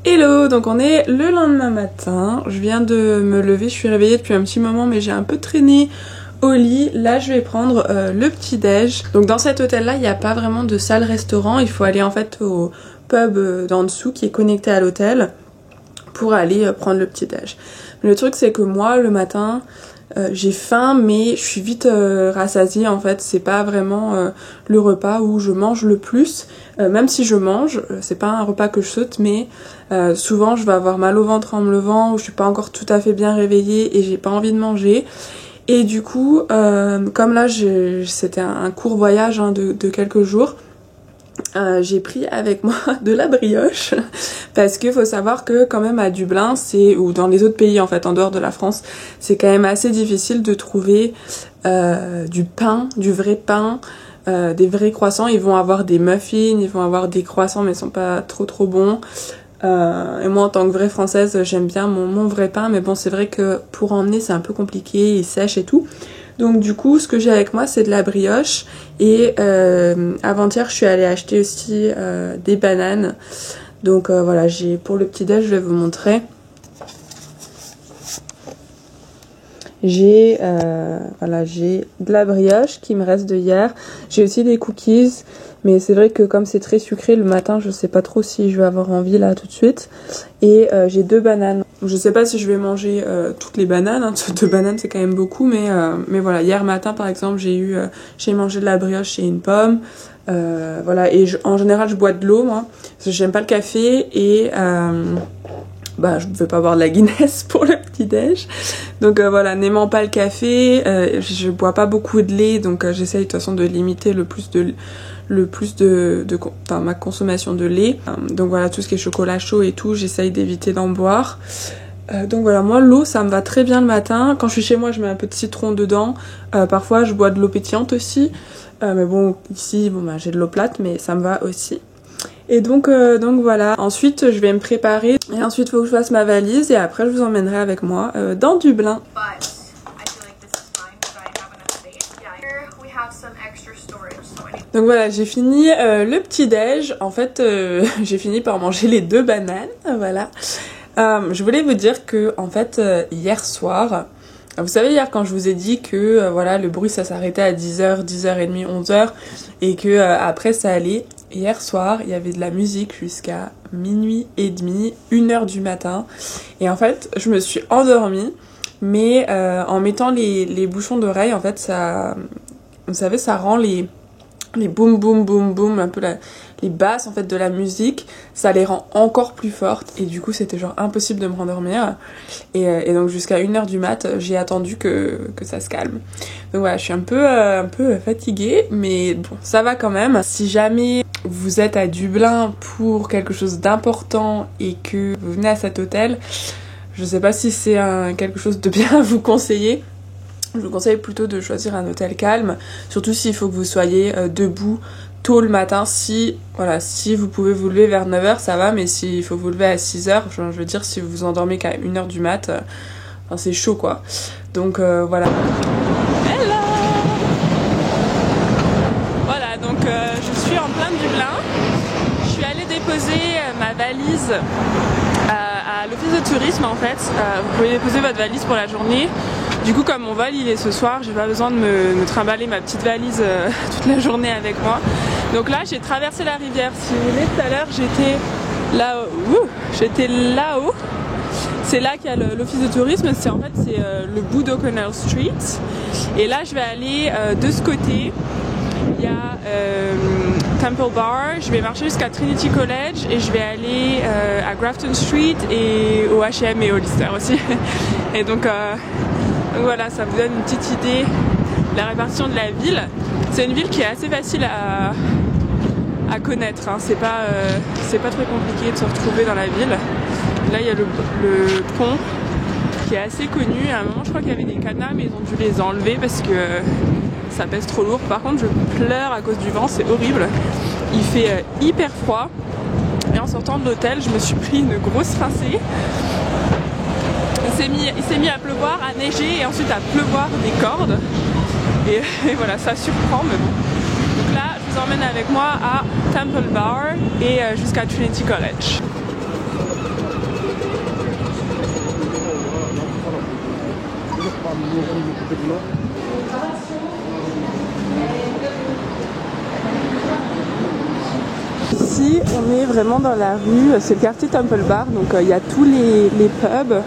Hello, donc on est le lendemain matin, je viens de me lever, je suis réveillée depuis un petit moment mais j'ai un peu traîné au lit. Là je vais prendre le petit déj. Donc dans cet hôtel là il n'y a pas vraiment de salle restaurant, il faut aller en fait au pub d'en dessous qui est connecté à l'hôtel pour aller prendre le petit déj. Mais le truc c'est que moi le matin j'ai faim mais je suis vite rassasiée en fait, c'est pas vraiment le repas où je mange le plus, même si je mange, c'est pas un repas que je saute mais souvent je vais avoir mal au ventre en me levant ou je suis pas encore tout à fait bien réveillée et j'ai pas envie de manger. Et du coup comme là c'était un court voyage de quelques jours, j'ai pris avec moi de la brioche parce qu'il faut savoir que quand même à Dublin ou dans les autres pays en fait en dehors de la France, c'est quand même assez difficile de trouver du pain, du vrai pain, des vrais croissants. Ils vont avoir des muffins, ils vont avoir des croissants mais ils sont pas trop bons. Et moi en tant que vraie française j'aime bien mon vrai pain, mais bon c'est vrai que pour emmener c'est un peu compliqué, il sèche et tout. Donc du coup ce que j'ai avec moi c'est de la brioche et avant-hier je suis allée acheter aussi des bananes. Donc voilà, pour le petit déj je vais vous montrer. J'ai de la brioche qui me reste de hier. J'ai aussi des cookies, mais c'est vrai que comme c'est très sucré le matin, je sais pas trop si je vais avoir envie là tout de suite. Et j'ai 2 bananes. Je sais pas si je vais manger toutes les bananes, hein. 2 bananes c'est quand même beaucoup, mais voilà, hier matin par exemple j'ai mangé de la brioche et une pomme. Voilà, et en général je bois de l'eau moi, parce que j'aime pas le café et je ne vais pas boire de la Guinness pour le petit-déj. Donc voilà, n'aimant pas le café, je bois pas beaucoup de lait, donc j'essaye de toute façon de limiter ma consommation de lait. Donc voilà, tout ce qui est chocolat chaud et tout, j'essaye d'éviter d'en boire. Donc voilà, moi l'eau ça me va très bien le matin. Quand je suis chez moi je mets un peu de citron dedans. Parfois je bois de l'eau pétillante aussi. Mais bon, ici j'ai de l'eau plate mais ça me va aussi. Et donc voilà, ensuite je vais me préparer et ensuite il faut que je fasse ma valise et après je vous emmènerai avec moi dans Dublin. Donc voilà, j'ai fini le petit déj. En fait j'ai fini par manger les 2 bananes, voilà. Je voulais vous dire que en fait hier soir, vous savez hier quand je vous ai dit que voilà le bruit ça s'arrêtait à 10h, 10h30, 11h et que après ça allait. Hier soir, il y avait de la musique jusqu'à minuit et demi, 1h du matin. Et en fait, je me suis endormie, mais en mettant les bouchons d'oreille, en fait, ça, vous savez, ça rend les boum boum boum boum, un peu les basses en fait de la musique, ça les rend encore plus fortes et du coup c'était genre impossible de me rendormir et donc jusqu'à 1h du mat j'ai attendu que ça se calme. Donc voilà, je suis un peu fatiguée mais bon ça va quand même. Si jamais vous êtes à Dublin pour quelque chose d'important et que vous venez à cet hôtel, je sais pas si c'est quelque chose de bien à vous conseiller. Je vous conseille plutôt de choisir un hôtel calme, surtout s'il faut que vous soyez debout tôt le matin. Si vous pouvez vous lever vers 9h, ça va, mais s'il faut vous lever à 6h, je veux dire, si vous vous endormez qu'à 1h du mat, c'est chaud quoi. Donc voilà. Hello! Voilà, donc je suis en plein Dublin. Je suis allée déposer ma valise à l'office de tourisme en fait. Vous pouvez déposer votre valise pour la journée. Du coup comme mon vol il est ce soir, j'ai pas besoin de me trimballer ma petite valise toute la journée avec moi. Donc là j'ai traversé la rivière. Si vous voulez, tout à l'heure j'étais là-haut. C'est là qu'il y a l'office de tourisme, c'est le bout d'O'Connell Street. Et là je vais aller de ce côté. Il y a Temple Bar, je vais marcher jusqu'à Trinity College et je vais aller à Grafton Street et au H&M et au Lister aussi. Et donc voilà, ça vous donne une petite idée de la répartition de la ville. C'est une ville qui est assez facile à connaître, hein. C'est pas très compliqué de se retrouver dans la ville. Là il y a le pont qui est assez connu. À un moment je crois qu'il y avait des cadenas mais ils ont dû les enlever parce que ça pèse trop lourd. Par contre je pleure à cause du vent, c'est horrible. Il fait hyper froid et en sortant de l'hôtel je me suis pris une grosse rincée. Il s'est mis à pleuvoir, à neiger et ensuite à pleuvoir des cordes et voilà, ça surprend mais bon. Donc là je vous emmène avec moi à Temple Bar et jusqu'à Trinity College. vraiment dans la rue, c'est le quartier Temple Bar, donc il y a tous les pubs.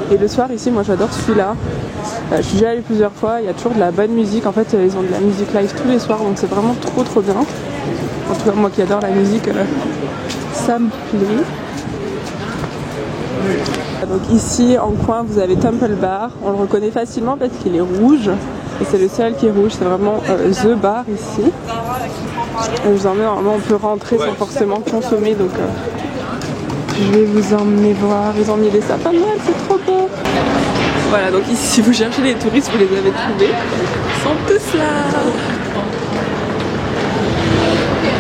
Et le soir ici, moi j'adore celui-là. Je suis déjà allée plusieurs fois, il y a toujours de la bonne musique. En fait, ils ont de la musique live tous les soirs, donc c'est vraiment trop bien. En tout cas, moi qui adore la musique, ça me plaît. Donc ici, en coin, vous avez Temple Bar. On le reconnaît facilement parce qu'il est rouge. Et c'est le seul qui est rouge, c'est vraiment The Bar ici. Et je vous emmène, normalement on peut rentrer sans forcément consommer, donc je vais vous emmener voir. Ils ont mis des sapins de Noël, c'est trop beau. Voilà, donc ici si vous cherchez les touristes, vous les avez trouvés. Ils sont tous là.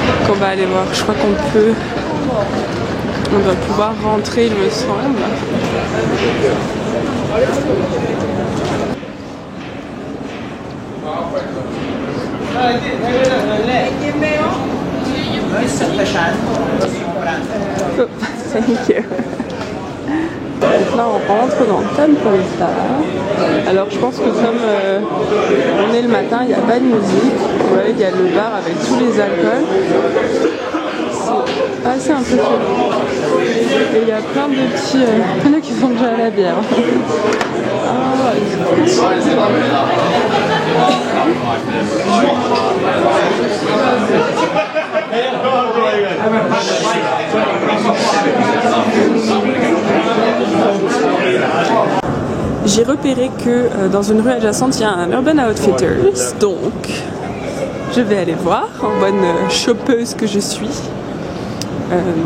Donc on va aller voir, je crois qu'on peut... On doit pouvoir rentrer, il me semble. Oh, thank you. Donc là on rentre dans Temple Bar. Alors je pense que comme on est le matin, il n'y a pas de musique. Vous voyez, il y a le bar avec tous les alcools. C'est assez impressionnant. Et il y a plein de petits... il y en a qui sont déjà à la bière. J'ai repéré que dans une rue adjacente il y a un Urban Outfitters, donc je vais aller voir en bonne shoppeuse que je suis.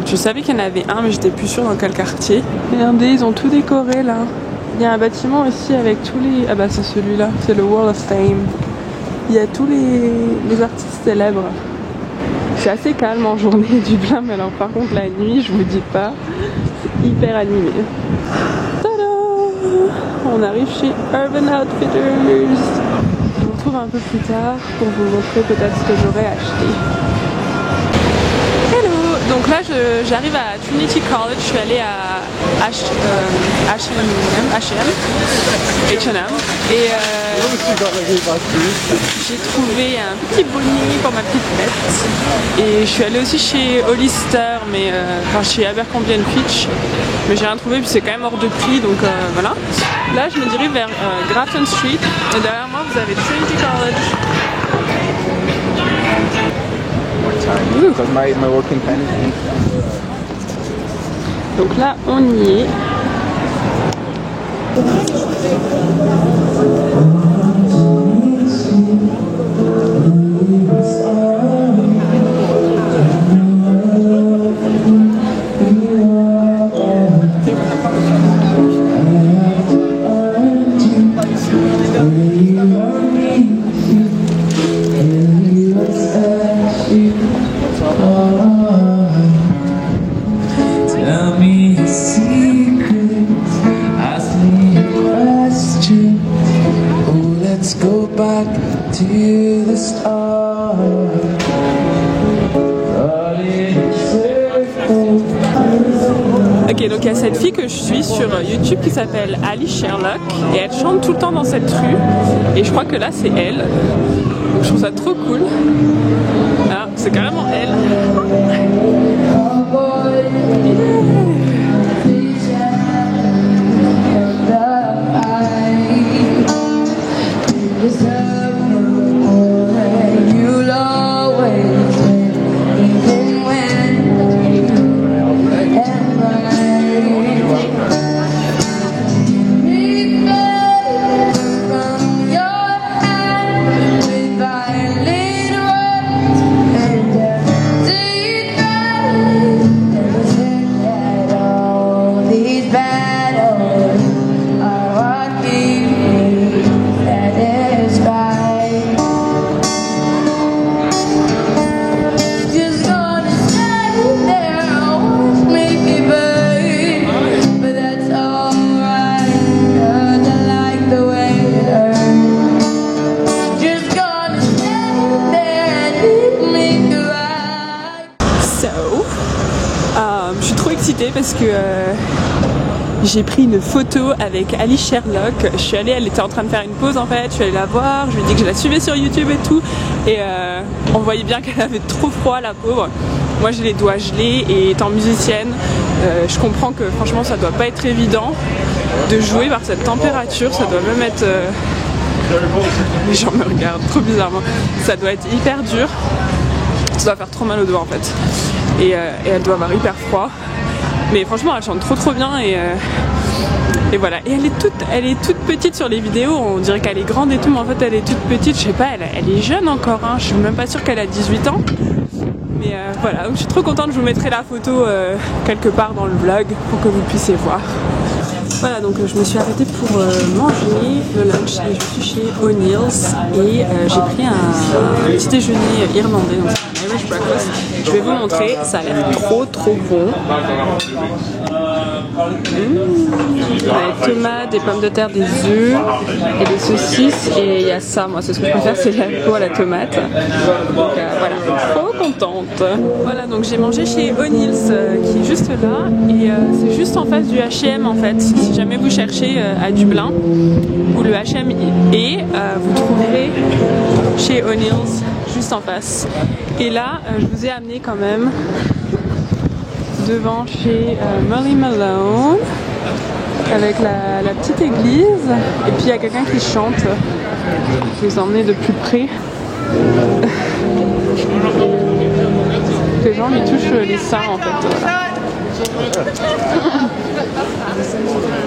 Je savais qu'il y en avait un mais j'étais plus sûre dans quel quartier. Regardez, ils ont tout décoré là. Il y a un bâtiment ici avec tous les... Ah bah c'est celui-là, c'est le Wall of Fame. Il y a tous les artistes célèbres. C'est assez calme en journée du bien, mais alors par contre la nuit, je vous dis pas, c'est hyper animé. Tada! On arrive chez Urban Outfitters. Je vous retrouve un peu plus tard pour vous montrer peut-être ce que j'aurais acheté. Donc là j'arrive à Trinity College, je suis allée à H&M et j'ai trouvé un petit bonnet pour ma petite bête et je suis allée aussi chez Hollister, mais enfin chez Abercrombie & Fitch, mais j'ai rien trouvé puis c'est quand même hors de prix, donc voilà. Là je me dirige vers Grafton Street et derrière moi vous avez Trinity College. Donc là on y est. Ok, donc il y a cette fille que je suis sur YouTube qui s'appelle Ali Sherlock et elle chante tout le temps dans cette rue et je crois que là c'est elle, donc je trouve ça trop cool. Ah, c'est carrément elle. Je suis trop excitée parce que j'ai pris une photo avec Ali Sherlock. Je suis allée, elle était en train de faire une pause en fait, je suis allée la voir, je lui ai dit que je la suivais sur YouTube et tout, et on voyait bien qu'elle avait trop froid, la pauvre. moi j'ai les doigts gelés et étant musicienne, je comprends que franchement ça doit pas être évident de jouer par cette température, ça doit même être... Les gens me regardent trop bizarrement, ça doit être hyper dur, ça doit faire trop mal aux doigts en fait. Et elle doit avoir hyper froid. Mais franchement elle chante trop bien et voilà. Et elle est toute petite sur les vidéos, on dirait qu'elle est grande et tout, mais en fait elle est toute petite, je sais pas, elle est jeune encore, hein. Je suis même pas sûre qu'elle a 18 ans. Mais voilà, donc je suis trop contente, je vous mettrai la photo quelque part dans le vlog pour que vous puissiez voir. Voilà, donc je me suis arrêtée pour manger le lunch et je suis chez O'Neill's et j'ai pris un petit déjeuner irlandais, donc c'est un Irish breakfast. Je vais vous montrer, ça a l'air trop bon. Des tomates, des pommes de terre, des œufs et des saucisses et il y a ça, moi c'est ce que je préfère, c'est la peau à la tomate. Donc voilà, trop contente. Voilà, donc j'ai mangé chez O'Neill's qui est juste là et c'est juste en face du H&M en fait. Si jamais vous cherchez à Dublin où le H&M est, vous trouverez chez O'Neill's juste en face. Et là, je vous ai amené quand même devant chez Molly Malone avec la petite église et puis il y a quelqu'un qui chante. Je vais vous emmener de plus près. Les gens lui touchent les seins en fait.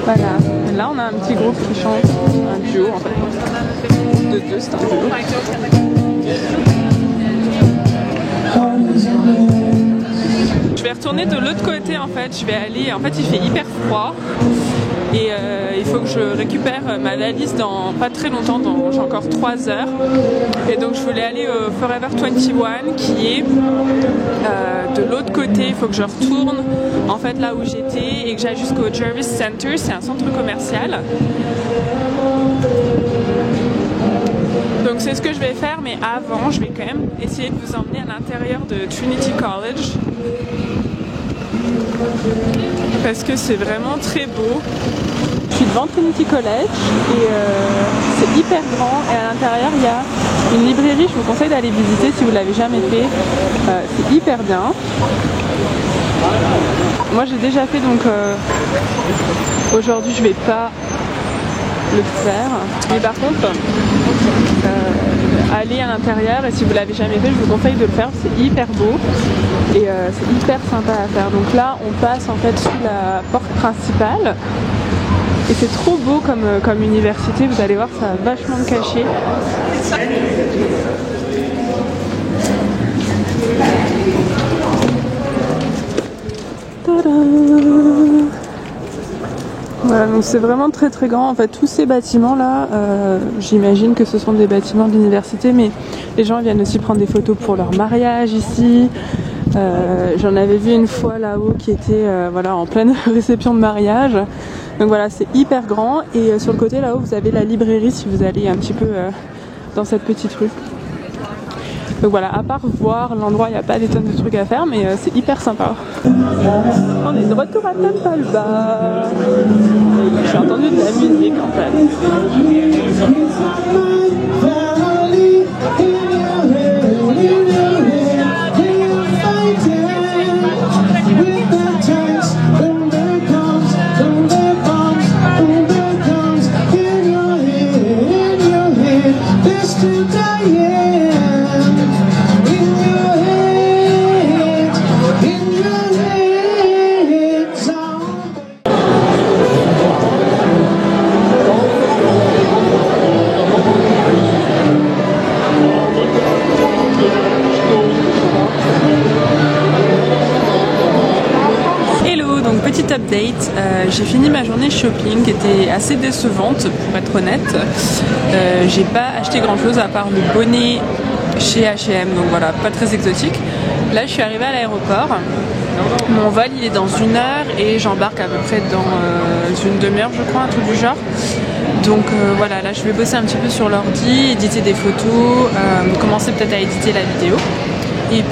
Voilà. Et là on a un petit groupe qui chante, un duo en fait. De deux, c'est un duo. Je vais retourner de l'autre côté en fait, je vais aller, en fait il fait hyper froid et il faut que je récupère ma valise dans pas très longtemps, j'ai encore 3 heures et donc je voulais aller au Forever 21 qui est de l'autre côté, il faut que je retourne en fait là où j'étais et que j'aille jusqu'au Jervis Center, c'est un centre commercial. Donc c'est ce que je vais faire, mais avant je vais quand même essayer de vous emmener à l'intérieur de Trinity College parce que c'est vraiment très beau. Je suis devant Trinity College et c'est hyper grand et à l'intérieur il y a une librairie, je vous conseille d'aller visiter si vous ne l'avez jamais fait, c'est hyper bien. Moi j'ai déjà fait donc aujourd'hui je vais pas le faire, mais par contre aller à l'intérieur et si vous l'avez jamais fait je vous conseille de le faire, c'est hyper beau et c'est hyper sympa à faire. Donc là on passe en fait sous la porte principale et c'est trop beau comme université, vous allez voir, ça a vachement de cachet. Tada! Voilà, donc c'est vraiment très grand en fait, tous ces bâtiments là, j'imagine que ce sont des bâtiments d'université, mais les gens viennent aussi prendre des photos pour leur mariage ici. J'en avais vu une fois là-haut qui était voilà, en pleine réception de mariage. Donc voilà, c'est hyper grand et sur le côté là-haut vous avez la librairie si vous allez un petit peu dans cette petite rue. Donc voilà, à part voir l'endroit, il n'y a pas des tonnes de trucs à faire, mais c'est hyper sympa. On est de retour à Tapalba. J'ai entendu de la musique en fait. Update, j'ai fini ma journée shopping qui était assez décevante pour être honnête. J'ai pas acheté grand chose à part le bonnet chez H&M, donc voilà, pas très exotique. Là je suis arrivée à l'aéroport, mon vol il est dans 1 heure et j'embarque à peu près dans une demi-heure je crois, un truc du genre. Donc voilà, là je vais bosser un petit peu sur l'ordi, éditer des photos, commencer peut-être à éditer la vidéo. Et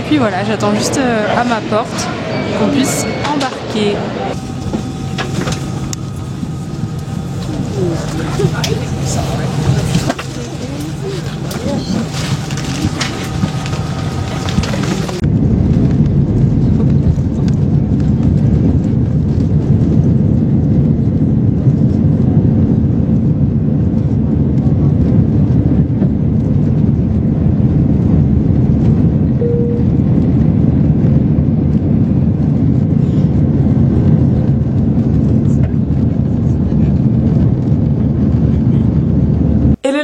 puis voilà, j'attends juste à ma porte qu'on puisse embarquer.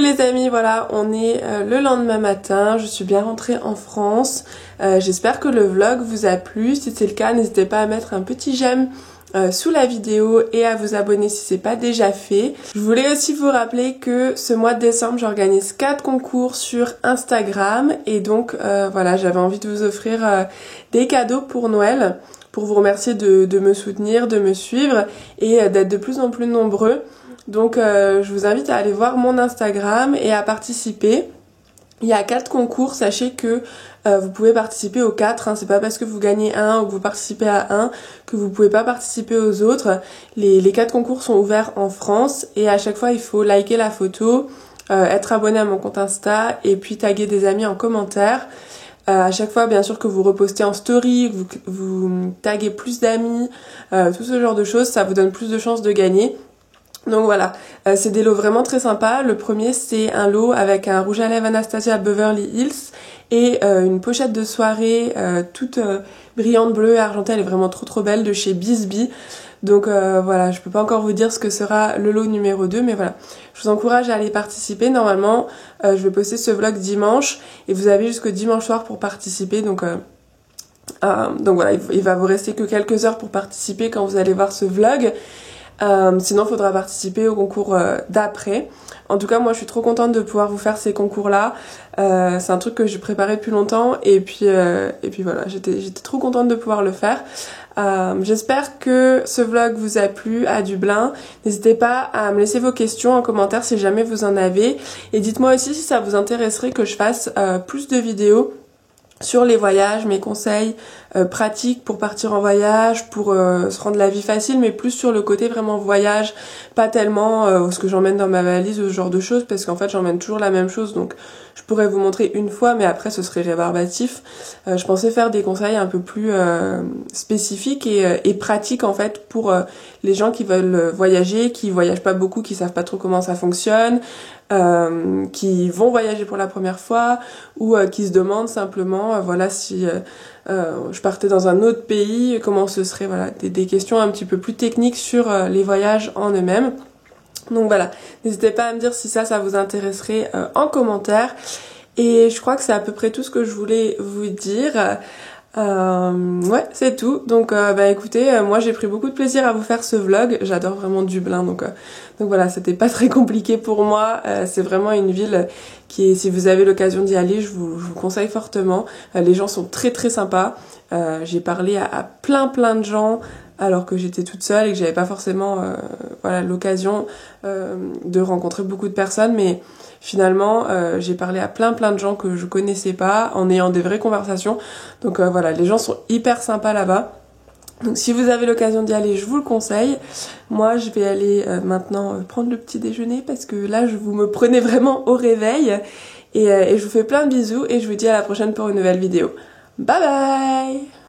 les amis, voilà, on est le lendemain matin, je suis bien rentrée en France. J'espère que le vlog vous a plu. Si c'est le cas, n'hésitez pas à mettre un petit j'aime sous la vidéo et à vous abonner si c'est pas déjà fait. Je voulais aussi vous rappeler que ce mois de décembre, j'organise 4 concours sur Instagram et donc voilà, j'avais envie de vous offrir des cadeaux pour Noël, pour vous remercier de me soutenir, de me suivre et d'être de plus en plus nombreux. Donc je vous invite à aller voir mon Instagram et à participer. Il y a 4 concours, sachez que vous pouvez participer aux 4, hein. C'est pas parce que vous gagnez un ou que vous participez à un que vous pouvez pas participer aux autres. Les 4 concours sont ouverts en France et à chaque fois il faut liker la photo, être abonné à mon compte Insta et puis taguer des amis en commentaire. À chaque fois bien sûr que vous repostez en story, vous taguez plus d'amis, tout ce genre de choses, ça vous donne plus de chances de gagner. Donc voilà, c'est des lots vraiment très sympas. Le premier c'est un lot avec un rouge à lèvres Anastasia Beverly Hills et une pochette de soirée toute brillante bleue et argentée, elle est vraiment trop belle, de chez Bisbee. Donc voilà, je peux pas encore vous dire ce que sera le lot numéro 2, mais voilà. Je vous encourage à aller participer. Normalement, je vais poster ce vlog dimanche et vous avez jusqu'au dimanche soir pour participer. Donc voilà, il va vous rester que quelques heures pour participer quand vous allez voir ce vlog. Sinon, il faudra participer au concours d'après. En tout cas, moi, je suis trop contente de pouvoir vous faire ces concours-là. C'est un truc que j'ai préparé depuis longtemps et puis voilà, j'étais trop contente de pouvoir le faire. J'espère que ce vlog vous a plu à Dublin. N'hésitez pas à me laisser vos questions en commentaire si jamais vous en avez. Et dites-moi aussi si ça vous intéresserait que je fasse plus de vidéos sur les voyages, mes conseils pratiques pour partir en voyage, pour se rendre la vie facile, mais plus sur le côté vraiment voyage, pas tellement ce que j'emmène dans ma valise, ce genre de choses, parce qu'en fait j'emmène toujours la même chose, donc je pourrais vous montrer une fois, mais après ce serait rébarbatif. Je pensais faire des conseils un peu plus spécifiques et pratiques en fait pour les gens qui veulent voyager, qui voyagent pas beaucoup, qui savent pas trop comment ça fonctionne, qui vont voyager pour la première fois ou qui se demandent simplement voilà si je partais dans un autre pays, comment ce serait, voilà, des questions un petit peu plus techniques sur les voyages en eux-mêmes. Donc voilà, n'hésitez pas à me dire si ça vous intéresserait en commentaire. Et je crois que c'est à peu près tout ce que je voulais vous dire. Ouais, c'est tout. Donc écoutez, moi j'ai pris beaucoup de plaisir à vous faire ce vlog. J'adore vraiment Dublin, donc voilà, c'était pas très compliqué pour moi. C'est vraiment une ville qui est, si vous avez l'occasion d'y aller, je vous conseille fortement. Les gens sont très sympas. J'ai parlé à plein de gens alors que j'étais toute seule et que j'avais pas forcément voilà, l'occasion de rencontrer beaucoup de personnes, mais finalement j'ai parlé à plein de gens que je connaissais pas en ayant des vraies conversations. Donc voilà, les gens sont hyper sympas là-bas. Donc si vous avez l'occasion d'y aller, je vous le conseille. Moi je vais aller maintenant prendre le petit déjeuner parce que là vous me prenez vraiment au réveil. Et je vous fais plein de bisous et je vous dis à la prochaine pour une nouvelle vidéo. Bye bye!